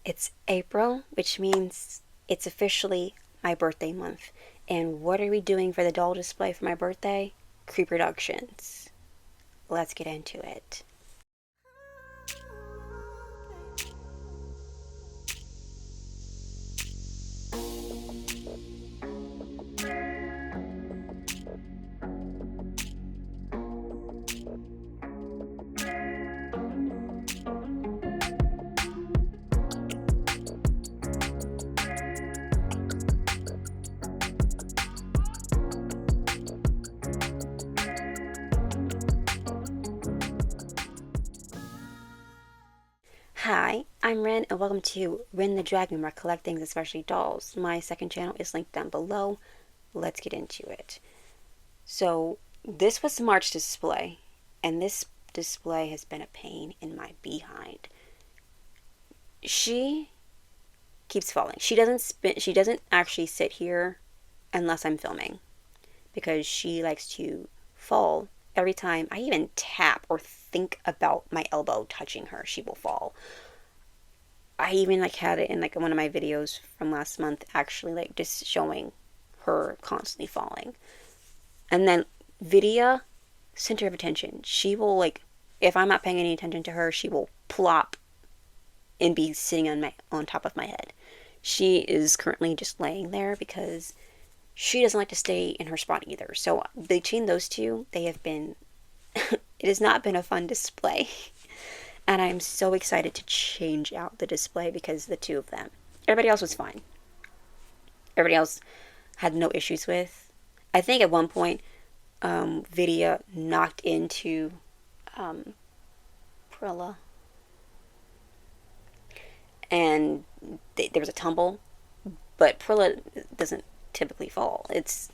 It's April, which means it's officially my birthday month. And what are we doing for the doll display for my birthday? Creeproductions. Let's get into it. Hi, I'm Ryn, and welcome to Ryn.the.Dragon, where I collect things, especially dolls. My second channel is linked down below. Let's get into it. So, this was the March display, and this display has been a pain in my behind. She keeps falling. She doesn't actually sit here unless I'm filming, because she likes to fall every time I even tap or think about my elbow touching her. She will fall. I even had it in one of my videos from last month, actually just showing her constantly falling. And then Vidya, center of attention. She will if I'm not paying any attention to her, she will plop and be sitting on top of my head. She is currently just laying there because she doesn't like to stay in her spot either. So between those two, they have been it has not been a fun display. And I'm so excited to change out the display because the two of them. Everybody else was fine. Everybody else had no issues with. I think at one point, Vidya knocked into Prilla, and there was a tumble. But Prilla doesn't typically fall. It's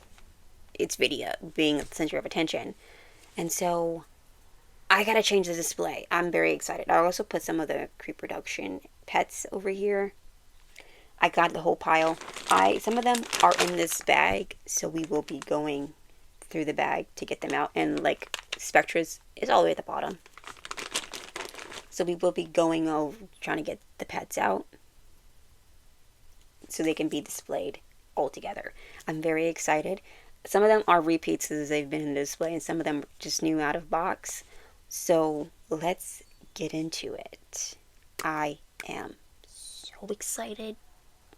Vidya being the center of attention, and so I gotta change the display. I'm very excited. I also put some of the Creeproduction pets over here. I got the whole pile. Some of them are in this bag, so we will be going through the bag to get them out. And Spectra's is all the way at the bottom. So we will be going over trying to get the pets out so they can be displayed all together. I'm very excited. Some of them are repeats as they've been in the display, and some of them are just new out of box. So let's get into it. I am so excited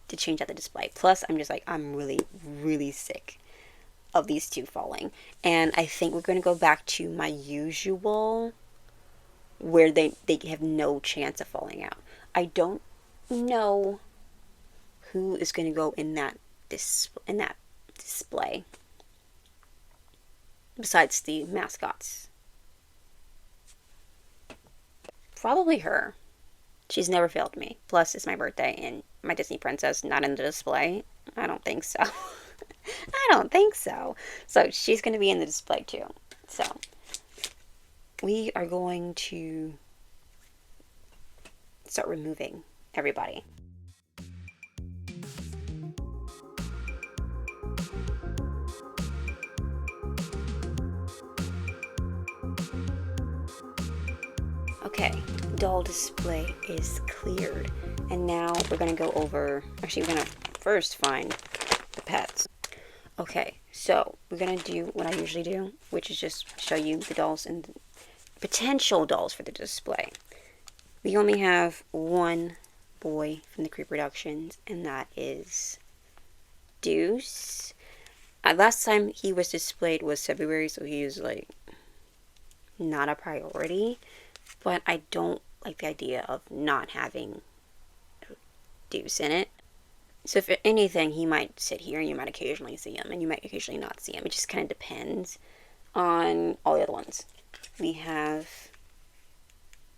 to change out the display. Plus, I'm really, really sick of these two falling. And I think we're going to go back to my usual, where they have no chance of falling out. I don't know who is going to go in that display besides the mascots. Probably her. She's never failed me. Plus, it's my birthday, and my Disney princess not in the display. I don't think so. I don't think so. So she's going to be in the display too. So we are going to start removing everybody. Okay, doll display is cleared. And now we're going to go over, actually we're going to first find the pets. Okay, so we're going to do what I usually do, which is just show you the dolls and the potential dolls for the display. We only have one boy from the Creeproductions, and that is Deuce. Last time he was displayed was February, so he was not a priority. But I don't like the idea of not having Deuce in it. So if anything, he might sit here and you might occasionally see him, and you might occasionally not see him. It just kind of depends on all the other ones. We have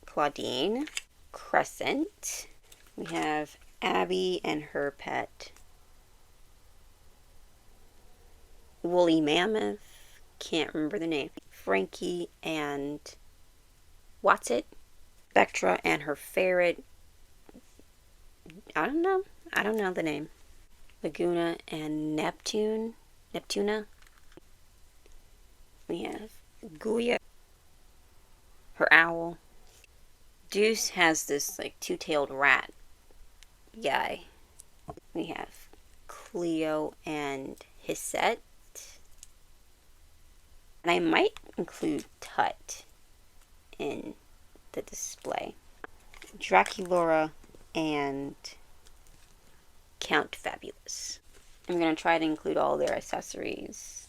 Claudine, Crescent. We have Abby and her pet, Woolly Mammoth. Can't remember the name. Frankie and Watsit. Spectra and her ferret. I don't know the name. Laguna and Neptuna. We have Guya, her owl. Deuce has this two-tailed rat guy. We have Cleo and Hisette. And I might include Tut in the display. Draculaura and Count Fabulous. I'm going to try to include all their accessories.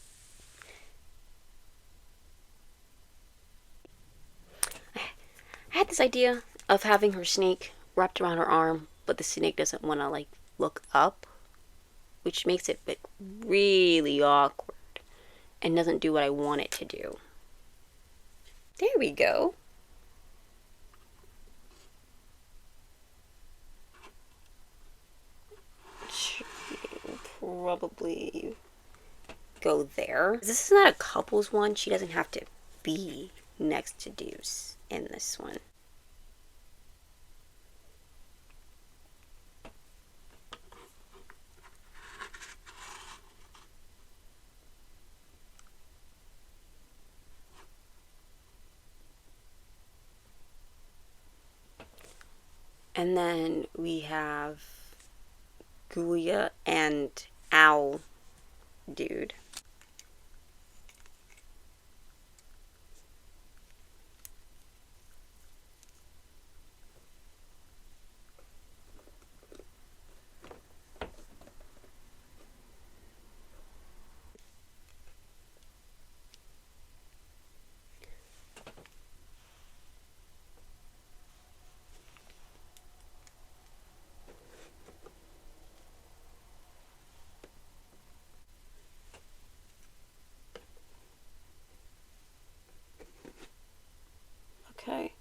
I had this idea of having her snake wrapped around her arm, but the snake doesn't want to like look up, which makes it like really awkward and doesn't do what I want it to do. There we go. Probably go there. This is not a couples one. She doesn't have to be next to Deuce in this one. And then we have Gulia and Owl Dude. Okay.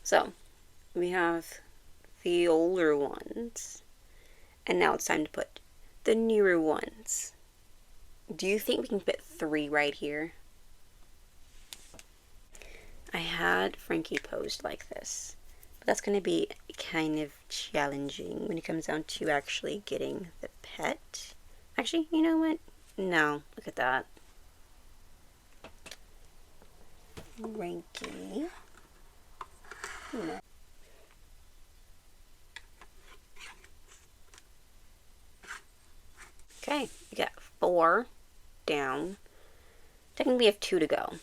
So, we have the older ones. And now it's time to put the newer ones. Do you think we can fit 3 right here? I had Frankie posed like this. But that's going to be kind of challenging when it comes down to actually getting the pet. Actually, you know what? No, look at that. Frankie. No. Okay, we got 4 down. Technically, we have 2 to go.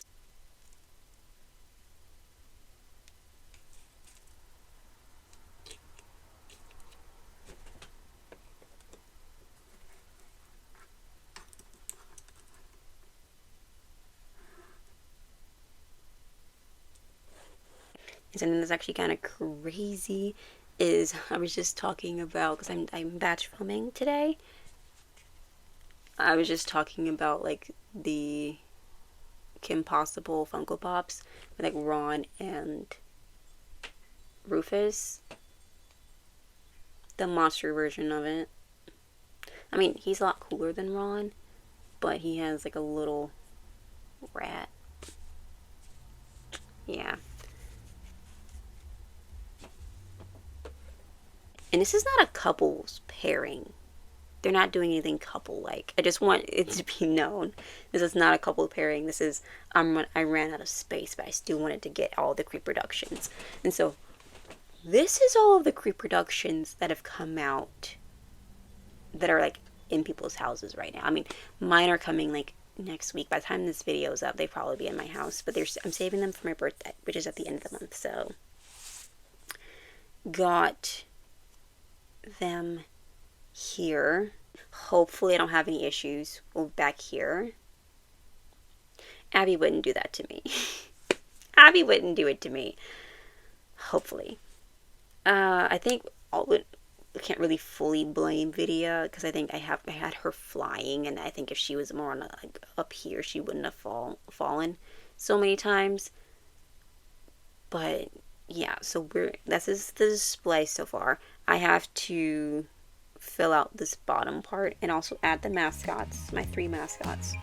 And something that's actually kind of crazy is I was just talking about, because I'm batch filming today. I was just talking about like the Kim Possible Funko Pops with like Ron and Rufus. The monster version of it. I mean, he's a lot cooler than Ron, but he has like a little rat. Yeah. And this is not a couples pairing. They're not doing anything couple-like. I just want it to be known. This is not a couple pairing. This is, I ran out of space, but I still wanted to get all the Creeproductions. And so, this is all of the Creeproductions that have come out that are, like, in people's houses right now. I mean, mine are coming, like, next week. By the time this video is up, they'll probably be in my house. But I'm saving them for my birthday, which is at the end of the month. So, got them here. Hopefully I don't have any issues. Back here. Abby wouldn't do that to me. Abby wouldn't do it to me. Hopefully. I think I can't really fully blame Vidya because I think I had her flying, and I think if she was more on like up here, she wouldn't have fallen so many times. But yeah, so this is the display so far. I have to fill out this bottom part and also add the mascots, my 3 mascots.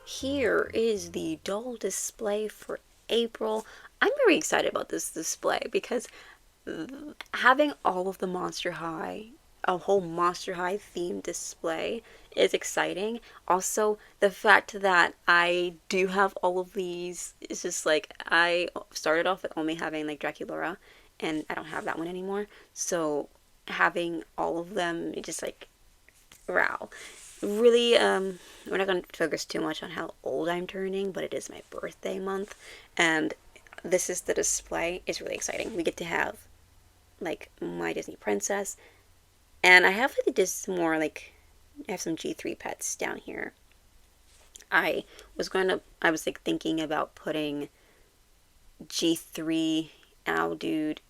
here is the doll display for April. I'm very excited about this display because having all of the Monster High, a whole Monster High themed display is exciting. Also, the fact that I do have all of these is just like I started off with only having like Draculaura, and I don't have that one anymore. So having all of them, it just like wow. Really, we're not going to focus too much on how old I'm turning, but it is my birthday month, and this is the display. It's really exciting. We get to have like my Disney princess, and I have like just more like I have some G3 pets down here. I was like thinking about putting G3 Owl Dude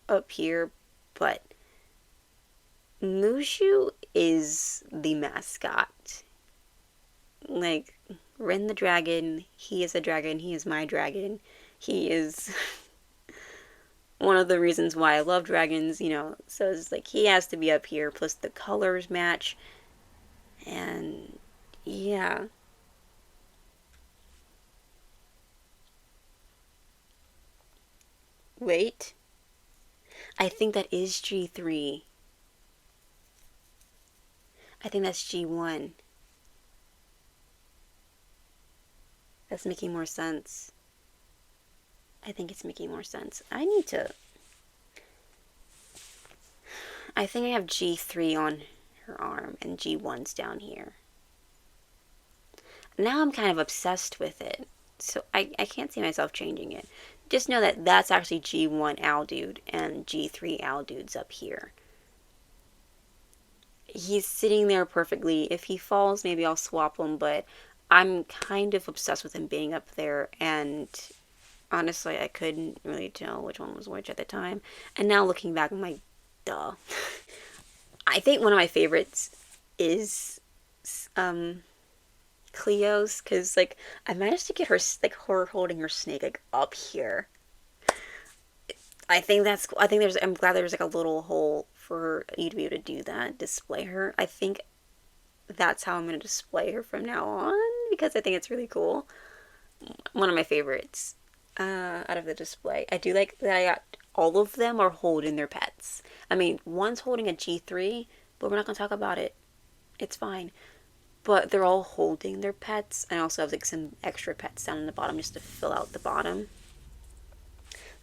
up here, but Mushu is the mascot. Like Ryn.the.Dragon, he is a dragon, he is my dragon. He is one of the reasons why I love dragons, you know. So it's like he has to be up here, plus the colors match. And yeah. Wait. I think that is G3. I think that's G1. That's making more sense. I think it's making more sense. I think I have G3 on her arm and G1's down here. Now I'm kind of obsessed with it. So I can't see myself changing it. Just know that that's actually G1 Owl Dude and G3 Owl Dude's up here. He's sitting there perfectly. If he falls, maybe I'll swap him, but I'm kind of obsessed with him being up there, and honestly, I couldn't really tell which one was which at the time. And now looking back, I'm like, duh. I think one of my favorites is Cleo's, because like I managed to get her like her holding her snake like up here. I think there's I'm glad there's like a little hole for you to be able to do that, display her. I think that's how I'm gonna display her from now on because I think it's really cool. One of my favorites out of the display. I do like that I got all of them are holding their pets. I mean, one's holding a G3, but we're not gonna talk about it. It's fine. But they're all holding their pets. I also have like some extra pets down in the bottom just to fill out the bottom.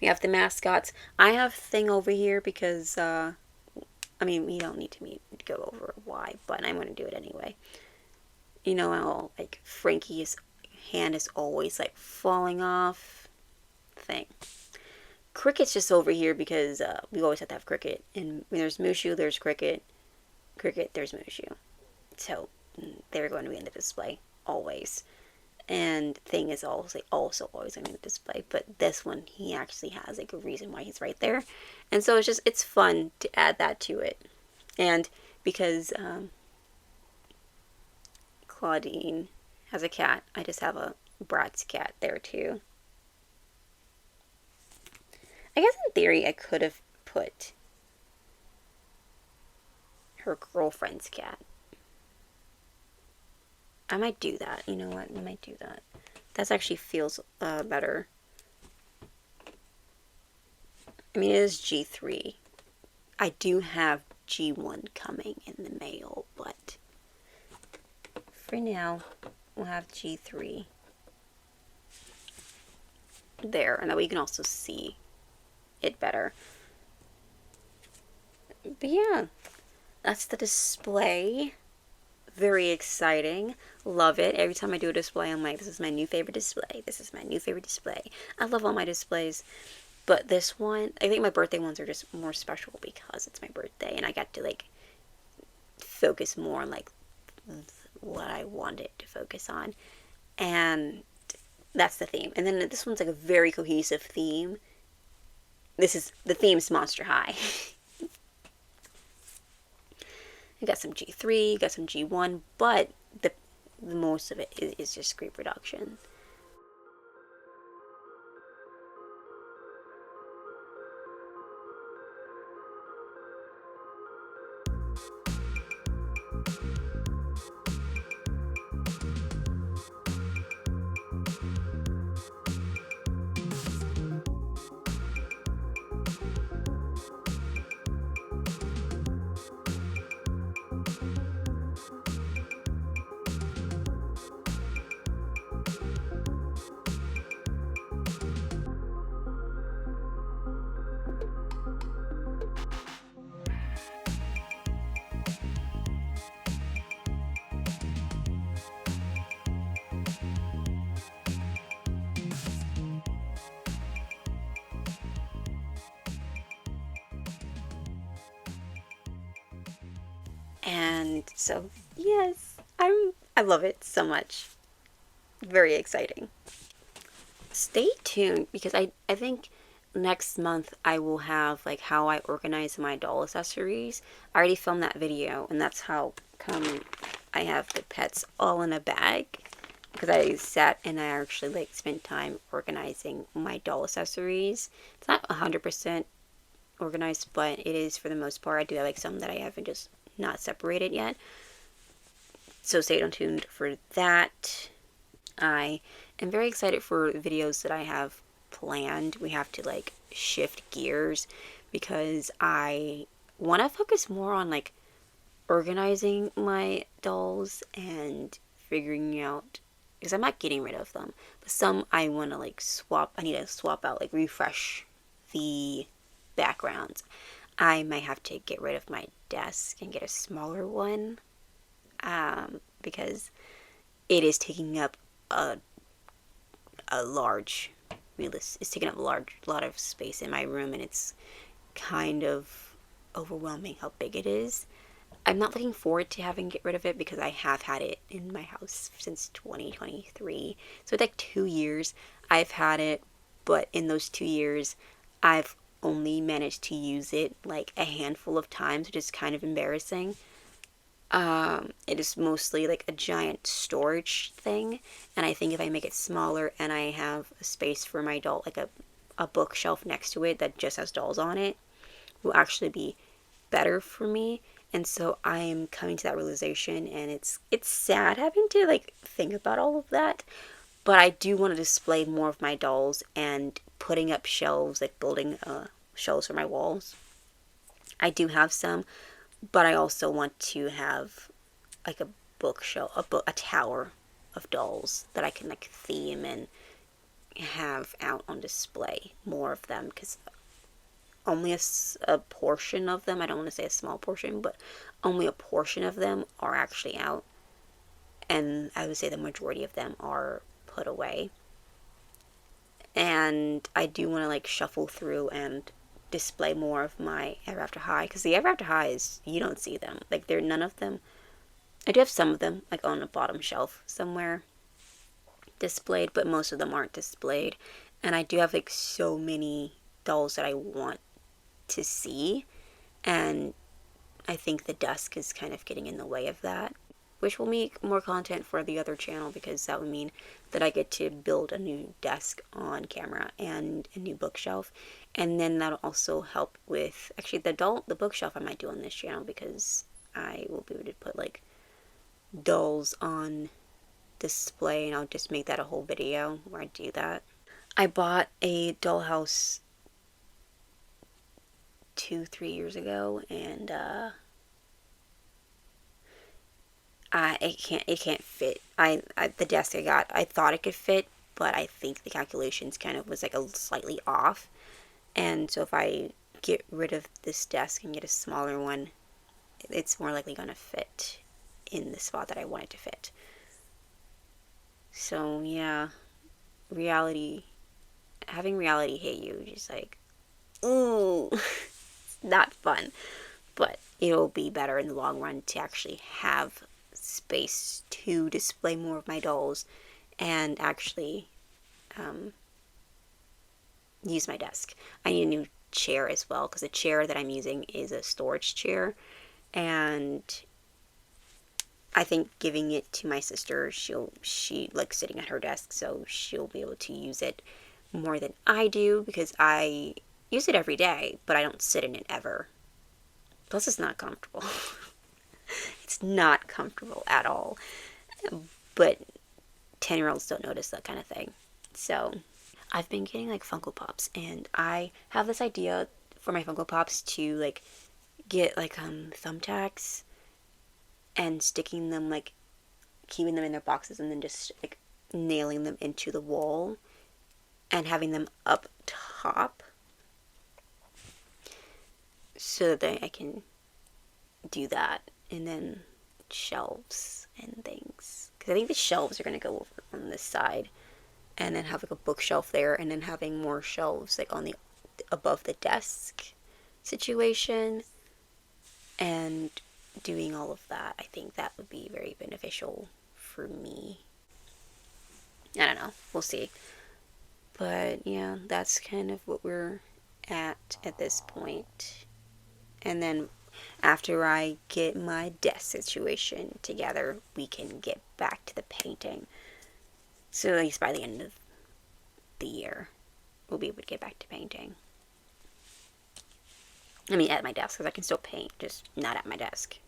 We have the mascots. I have Thing over here because, I mean, we don't need to go over why, but I'm going to do it anyway. You know how, like, Frankie's hand is always, like, falling off? Thing. Cricket's just over here because we always have to have Cricket. And when there's Mushu, there's Cricket. Cricket, there's Mushu. So, they're going to be in the display, always. And Thing is also always going to be in the display, but this one he actually has like a reason why he's right there, and so it's fun to add that to it. And because Claudine has a cat, I just have a Brat's cat there too. I guess in theory I could have put her girlfriend's cat. I might do that. You know what? I might do that. That actually feels better. I mean, it is G3. I do have G1 coming in the mail, but for now, we'll have G3 there, and that way you can also see it better. But yeah, that's the display. Very exciting. Love it. Every time I do a display, I'm like, this is my new favorite display. This is my new favorite display. I love all my displays. But this one, I think my birthday ones are just more special because it's my birthday and I got to like focus more on like what I wanted to focus on. And that's the theme. And then this one's like a very cohesive theme. The theme's Monster High. You got some G3, you got some G1, but the most of it is just Creeproduction. And so, yes, I love it so much. Very exciting. Stay tuned because I think next month I will have like how I organize my doll accessories. I already filmed that video, and that's how come I have the pets all in a bag, because I sat and I actually like spent time organizing my doll accessories. It's not 100% organized, but it is for the most part. I do have like some that I haven't just not separated yet. So stay tuned for that. I am very excited for videos that I have planned. We have to like shift gears because I want to focus more on like organizing my dolls and figuring out, because I'm not getting rid of them, but some I want to like swap. I need to swap out, like refresh the backgrounds. I might have to get rid of my desk and get a smaller one, because it is taking up a a large it's taking up a lot of space in my room, and it's kind of overwhelming how big it is. I'm not looking forward to having to get rid of it because I have had it in my house since 2023. So it's like 2 years I've had it, but in those 2 years I've only managed to use it like a handful of times, which is kind of embarrassing. It is mostly like a giant storage thing, and I think if I make it smaller and I have a space for my doll, like a bookshelf next to it that just has dolls on it, will actually be better for me. And so I'm coming to that realization, and it's sad having to like think about all of that. But I do want to display more of my dolls and putting up shelves, like building shelves for my walls. I do have some, but I also want to have like a bookshelf, a tower of dolls that I can like theme and have out on display, more of them, because only a portion of them, I don't want to say a small portion, but only a portion of them are actually out, and I would say the majority of them are put away. And I do want to like shuffle through and display more of my Ever After High, because the Ever After Highs, you don't see them, like they're none of them. I do have some of them like on a bottom shelf somewhere displayed, but most of them aren't displayed. And I do have like so many dolls that I want to see, and I think the desk is kind of getting in the way of that, which will make more content for the other channel, because that would mean that I get to build a new desk on camera and a new bookshelf. And then that'll also help with actually the bookshelf I might do on this channel, because I will be able to put like dolls on display, and I'll just make that a whole video where I do that. I bought a dollhouse 2-3 years ago, and it can't fit. The desk I got, I thought it could fit, but I think the calculations kind of was like a slightly off. And so if I get rid of this desk and get a smaller one, it's more likely going to fit in the spot that I want it to fit. So yeah, reality, having reality hit you, just like, ooh, not fun. But it'll be better in the long run to actually have space to display more of my dolls and actually use my desk. I need a new chair as well, because the chair that I'm using is a storage chair, and I think giving it to my sister, she likes sitting at her desk, so she'll be able to use it more than I do, because I use it every day, but I don't sit in it ever. Plus, it's not comfortable. It's not comfortable at all. But 10-year-olds don't notice that kind of thing. So, I've been getting like Funko Pops, and I have this idea for my Funko Pops to like get like thumbtacks and sticking them, like keeping them in their boxes, and then just like nailing them into the wall and having them up top so that I can do that. And then shelves and things, because I think the shelves are going to go over on this side, and then have like a bookshelf there, and then having more shelves like on the above the desk situation, and doing all of that. I think that would be very beneficial for me. I don't know. We'll see. But yeah, that's kind of what we're at this point. And then after I get my desk situation together, we can get back to the painting. So at least by the end of the year, we'll be able to get back to painting. I mean, at my desk, because I can still paint, just not at my desk.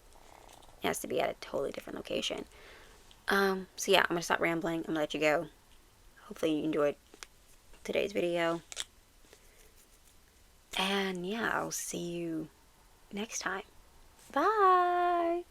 It has to be at a totally different location. So yeah, I'm gonna stop rambling. I'm gonna let you go. Hopefully you enjoyed today's video. And yeah, I'll see you next time. Bye!